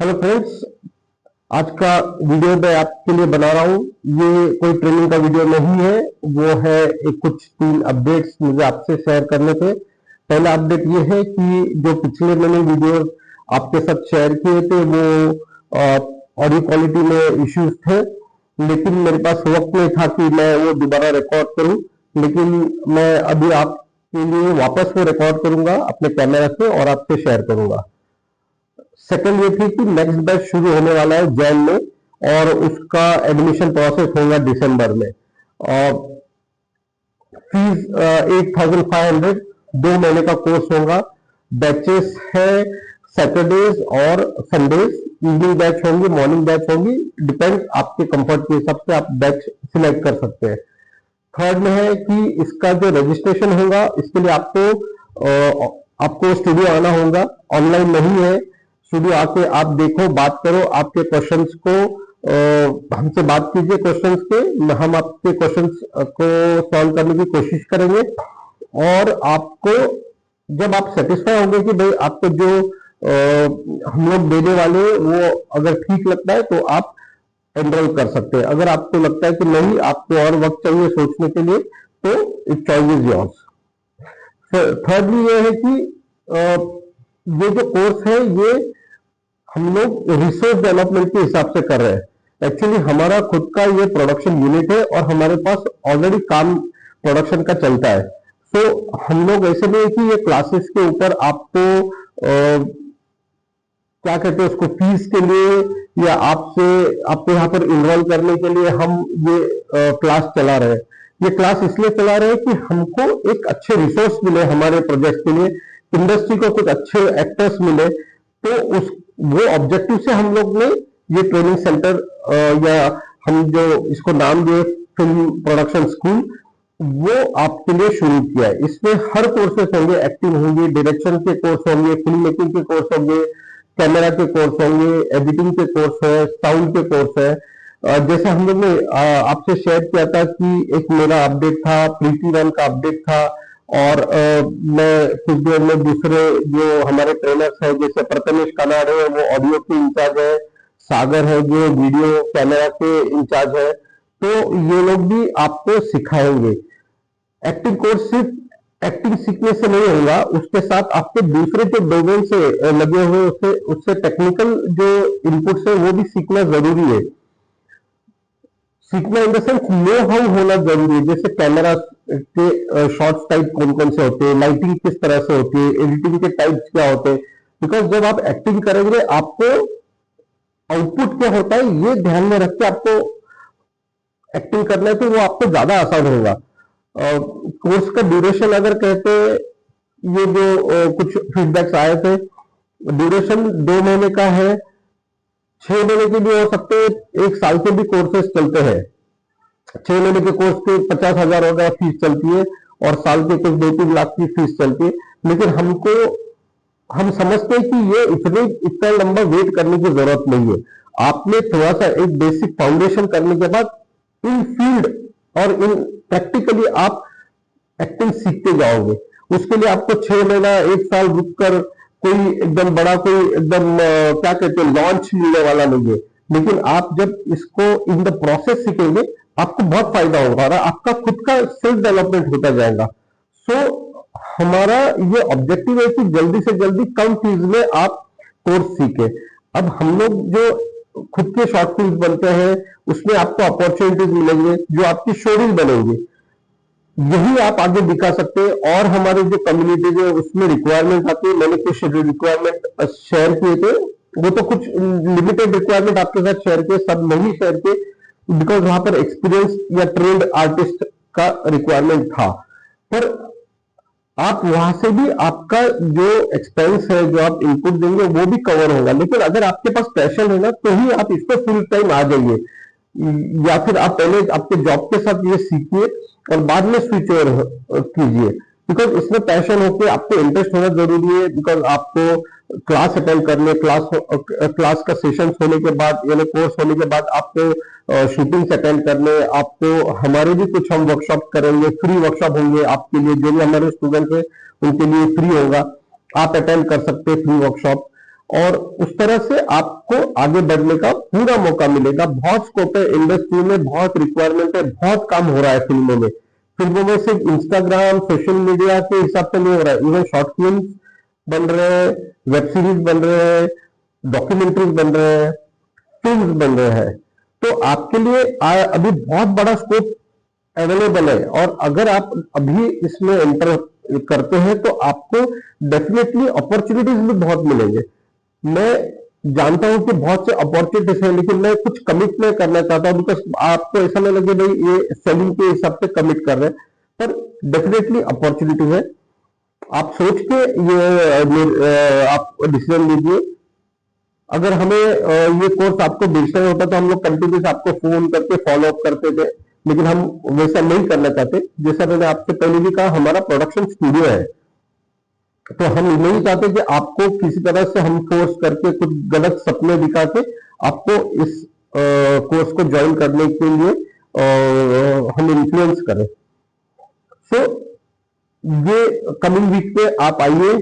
Hello friends, आज का video मैं आपके लिए बना रहा हूँ। ये कोई ट्रेनिंग का वीडियो नहीं है, वो है एक कुछ 3 अपडेट्स मुझे आपसे शेयर करने थे। पहला अपडेट ये है कि जो पिछले मैंने वीडियो आपके साथ शेयर किए थे वो ऑडियो क्वालिटी में इश्यूज थे, लेकिन मेरे पास वक्त नहीं था कि मैं वो दोबारा रिकॉर्ड करूं। लेकिन मैं अभी आपके लिए वापस वो रिकॉर्ड करूंगा अपने कैमरा से और आपसे शेयर करूंगा। सेकंड ये थी कि नेक्स्ट बैच शुरू होने वाला है जैन में और उसका एडमिशन प्रोसेस होगा दिसंबर में। और फीस 8,500, 2 महीने का कोर्स होगा। बैचेस है सैटरडेज और संडेज, इवनिंग बैच होंगी, मॉर्निंग बैच होंगी, डिपेंड आपके कंफर्ट के हिसाब से आप बैच सिलेक्ट कर सकते हैं। थर्ड में है कि इसका जो रजिस्ट्रेशन होगा इसके लिए आपको स्टूडियो आना होगा, ऑनलाइन नहीं है। स्टूडियो आके आप देखो, बात करो, आपके क्वेश्चंस को हमसे बात कीजिए, क्वेश्चंस के हम आपके क्वेश्चंस को सॉल्व करने की कोशिश करेंगे। और आपको जब आप सेटिस्फाई होंगे कि भाई आपको जो हम लोग देने वाले वो अगर ठीक लगता है तो आप एनरोल कर सकते हैं। अगर आपको लगता है कि नहीं, आपको और वक्त चाहिए सोचने के लिए, तो it choice is yours. Thirdly ये है कि ये जो कोर्स है ये हम लोग रिसोर्स डेवलपमेंट के हिसाब से कर रहे हैं। एक्चुअली हमारा खुद का ये प्रोडक्शन यूनिट है और हमारे पास ऑलरेडी काम प्रोडक्शन का चलता है। सो हम लोग ऐसे नहीं कि ये क्लासेस के ऊपर आपको क्या कहते हैं उसको फीस के लिए या आपको यहाँ पर इन्वॉल्व करने के लिए हम ये क्लास चला रहे हैं। ये क्लास इसलिए चला रहे हैं कि हमको एक अच्छे रिसोर्स मिले हमारे प्रोजेक्ट के लिए, इंडस्ट्री को कुछ अच्छे एक्टर्स मिले। तो वो ऑब्जेक्टिव से हम लोग ने ये ट्रेनिंग सेंटर या हम जो इसको नाम दिए फिल्म प्रोडक्शन स्कूल, वो आपके लिए शुरू किया है। इसमें हर कोर्सेस होंगे, एक्टिंग होंगे, डायरेक्शन के कोर्स होंगे, फिल्म मेकिंग के कोर्स होंगे, कैमरा के कोर्स होंगे, एडिटिंग के कोर्स है, साउंड के कोर्स है। जैसे हम लोग ने आपसे शेयर किया था कि एक मेरा अपडेट था, प्रीति रन का अपडेट था, और मैं कुछ देर में दूसरे जो हमारे ट्रेनर्स हैं जैसे प्रथमेश कनाड है वो ऑडियो के इंचार्ज है, सागर है जो वीडियो कैमरा के इंचार्ज है, तो ये लोग भी आपको सिखाएंगे। एक्टिंग कोर्स सिर्फ एक्टिंग सीखने से नहीं होगा, उसके साथ आपके दूसरे जो डोमेन से लगे हुए उससे टेक्निकल जो इनपुट्स है वो भी सीखना जरूरी है। सीखना in the sense know how होना जरूरी है। जैसे कैमरा के शॉर्ट्स टाइप कौन कौन से होते हैं, लाइटिंग किस तरह से होती है, एडिटिंग के टाइप्स क्या होते हैं। बिकॉज जब आप एक्टिंग करेंगे आपको आउटपुट क्या होता है ये ध्यान में रख के आपको एक्टिंग करना है, तो वो आपको ज्यादा आसान होगा। कोर्स का ड्यूरेशन अगर कहते, ये जो कुछ फीडबैक्स आए थे, ड्यूरेशन 2 महीने का है, 6 महीने के भी हो सकते हैं, 1 साल के भी कोर्सेस चलते हैं। 6 महीने के कोर्स के 50,000 वगैरह फीस चलती है और साल के कुछ 2-3 लाख की फीस चलती है। लेकिन हम समझते हैं कि ये इतना लंबा वेट करने की जरूरत नहीं है। आपने थोड़ा सा एक बेसिक फाउंडेशन करने के बाद इन फील्ड और इन प्रैक्टिकली आप एक्टिंग सीखते जाओगे। उसके लिए आपको 6 महीना 1 साल रुक कर कोई एकदम बड़ा कोई एकदम क्या कहते हैं लॉन्च मिलने वाला नहीं है। लेकिन आप जब इसको इन द प्रोसेस सीखेंगे आपको बहुत फायदा होगा और आपका खुद का सेल्फ डेवलपमेंट होता जाएगा। सो हमारा ये ऑब्जेक्टिव है कि जल्दी से जल्दी कम फीस में आप कोर्स सीखे। अब हम लोग जो खुद के शॉर्ट फिल्म बनते हैं उसमें आपको अपॉर्चुनिटीज मिलेंगे, जो आपकी स्टोरीज बनेंगी, यही आप आगे दिखा सकते हैं। और हमारे जो कम्युनिटी है उसमें रिक्वायरमेंट आती है, मैंने कुछ रिक्वायरमेंट शेयर किए थे, वो तो कुछ लिमिटेड रिक्वायरमेंट आपके साथ शेयर किए, सब नहीं शेयर किए, बिकॉज वहां पर एक्सपीरियंस या ट्रेंड आर्टिस्ट का रिक्वायरमेंट था। पर आप वहां से भी आपका जो एक्सपेंस है, जो आप इनपुट देंगे वो भी कवर होगा। लेकिन अगर आपके पास पैशन है ना तो ही आप इस पर फुल टाइम आ जाइए, या फिर आप पहले आपके जॉब के साथ ये सीखिए और बाद में स्विच ओवर कीजिए। बिकॉज इसमें पैशन होकर आपको इंटरेस्ट होना जरूरी है। बिकॉज आपको क्लास अटेंड करने, क्लास का सेशन होने के बाद यानी कोर्स होने के बाद आपको शूटिंग्स अटेंड करने, आपको हमारे भी कुछ हम वर्कशॉप करेंगे, फ्री वर्कशॉप होंगे आपके लिए, जो भी हमारे स्टूडेंट्स हैं उनके लिए फ्री होगा, आप अटेंड कर सकते हैं फ्री वर्कशॉप। और उस तरह से आपको आगे बढ़ने का पूरा मौका मिलेगा। बहुत स्कोप है इंडस्ट्री में, बहुत रिक्वायरमेंट है, बहुत काम हो रहा है फिल्मों में। फिल्मों में सिर्फ इंस्टाग्राम सोशल मीडिया के हिसाब से नहीं हो रहा है, इवन शॉर्ट फिल्म बन रहे हैं, वेब सीरीज बन रहे हैं, डॉक्यूमेंट्रीज बन रहे हैं, फिल्म बन रहे हैं। तो आपके लिए अभी बहुत बड़ा स्कोप अवेलेबल है, और अगर आप अभी इसमें एंटर करते हैं तो आपको डेफिनेटली अपॉर्चुनिटीज भी बहुत मिलेंगे। मैं जानता हूं कि बहुत से अपॉर्चुनिटीज हैं, लेकिन मैं कुछ कमिट नहीं करना चाहता हूं, बिकॉज आपको ऐसा नहीं लगे भाई ये सेलिंग के हिसाब से कमिट कर रहे हैं, पर डेफिनेटली अपॉर्चुनिटी है। आप सोच के ये आप डिसीजन लीजिए। अगर हमें ये कोर्स आपको बेचना होता तो हम लोग कंटिन्यूस आपको फोन करके फॉलो अप करते थे, लेकिन हम वैसा नहीं करना चाहते। जैसा मैंने आपसे पहले भी कहा, हमारा प्रोडक्शन स्टूडियो है, तो हम नहीं चाहते कि आपको किसी तरह से हम फोर्स करके कुछ गलत सपने दिखा के आपको इस कोर्स को ज्वाइन करने के लिए हम इन्फ्लुएंस करें। सो ये कमिंग वीक पे आप आइए,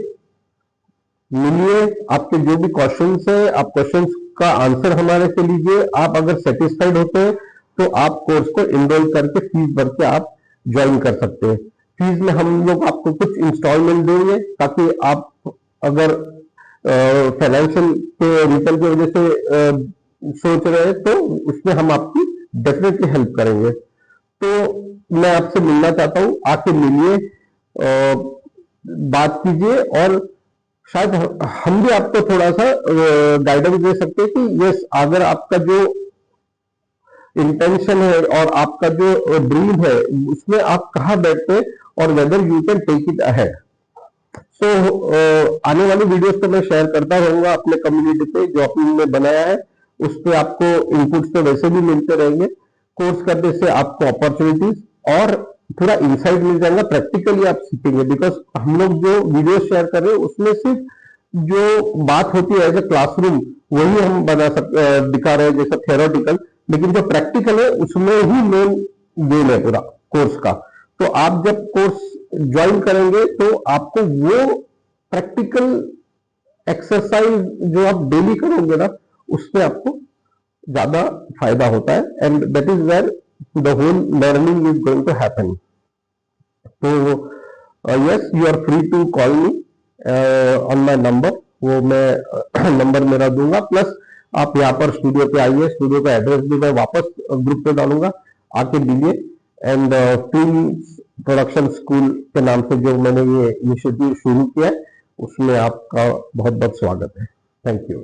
मिलिए, आपके जो भी क्वेश्चंस है आप क्वेश्चंस का आंसर हमारे से लीजिए। आप अगर सेटिस्फाइड होते हैं तो आप कोर्स को इनरोल करके फीस भर के आप ज्वाइन कर सकते हैं। फीस में हम लोग आपको कुछ इंस्टॉलमेंट देंगे, ताकि आप अगर फाइनेंशियल के रिटर्न की वजह से सोच रहे हैं तो उसमें हम आपकी डेफिनेटली हेल्प करेंगे। तो मैं आपसे मिलना चाहता हूं, आके मिलिए, बात कीजिए, और शायद हम भी आपको थोड़ा सा गाइडेंस दे सकते हैं कि यस, अगर आपका जो इंटेंशन है और आपका जो ड्रीम है उसमें आप कहाँ बैठते हैं, और whether you can take it ahead. So आने वाली वीडियोस तो मैं शेयर करता रहूंगा अपने कम्युनिटी पे, जो आपने बनाया है उस पे आपको इनपुट्स तो वैसे भी मिलते रहेंगे। कोर्स करने से आपको अपॉर्चुनिटीज और थोड़ा इंसाइट मिल जाएगा, प्रैक्टिकली आप सीखेंगे। बिकॉज हम लोग जो वीडियो शेयर कर रहे हैं उसमें सिर्फ जो बात होती है एज ए क्लासरूम वही हम दिखा रहे हैं जैसा थ्योरेटिकल, लेकिन जो प्रैक्टिकल है उसमें ही मेन गेम है पूरा कोर्स का। तो आप जब कोर्स ज्वाइन करेंगे तो आपको वो प्रैक्टिकल एक्सरसाइज जो आप डेली करोगे ना, उससे आपको ज्यादा फायदा होता है, and that is where the whole learning is going to happen. तो yes, you are free to call me on my number, वो मैं नंबर मेरा दूंगा। प्लस आप यहाँ पर स्टूडियो पे आइए, स्टूडियो का एड्रेस भी मैं वापस ग्रुप पे डालूंगा, आके दीजिए। एंड फिल्म प्रोडक्शन स्कूल के नाम से जो मैंने ये इनिशिएटिव शुरू किया है उसमें आपका बहुत बहुत स्वागत है। Thank you.